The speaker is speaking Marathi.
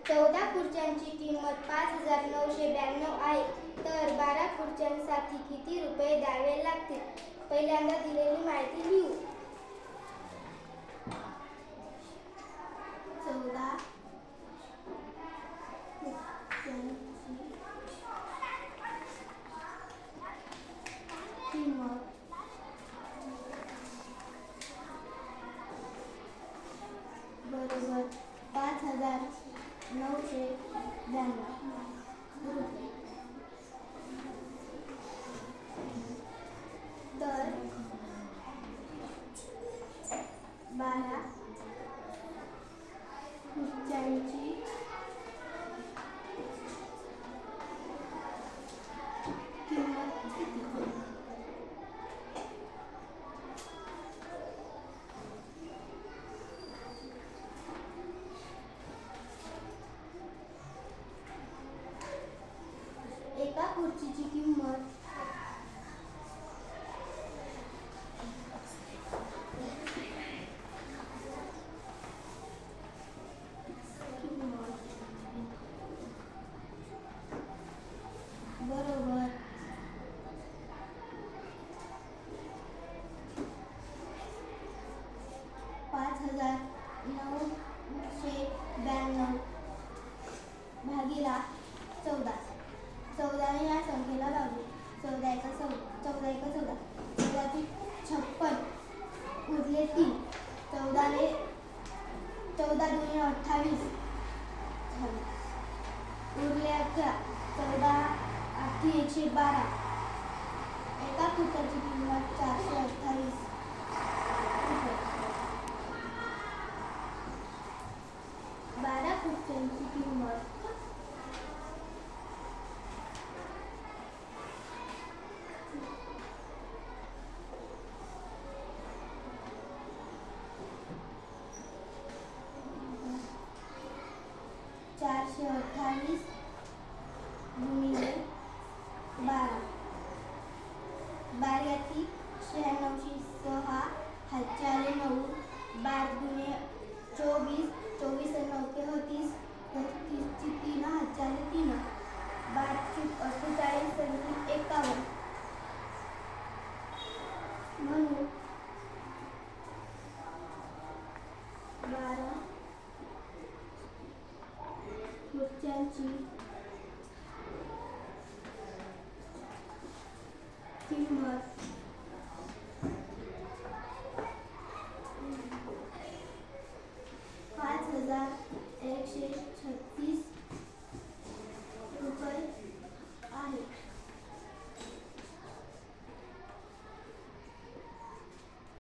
14 खुर्च्यांची किंमत 5,992 आहे, तर 12 खुर्च्यांसाठी किती रुपये द्यावे लागतील? पहिल्यांदा दिलेली माहिती लिहू. 14 किंमत बरोबर 5,992 रुपये. तर 12 खुर्च्यांची किंमत किती? एका खुर्चीची किंमत बरोबर 5,992 भागीला 14. 14 ने या संख्येला भागू. 14 एका 14, 14 56, उरले 3. 14 दुने 28 झाले, उरले 11. 14 8 112. एका खुर्च्याची किंमत 428 रुपये. 12 खुर्च्यांची किंमत $428 गुणिले 12. 12 याती 96 6 हातचे 9. 12 दुने 24, 24 9 30, 30ची 3 हातचे 3. 12 48 51. म्हणून 12 खुर्च्यांची किंमत $5,136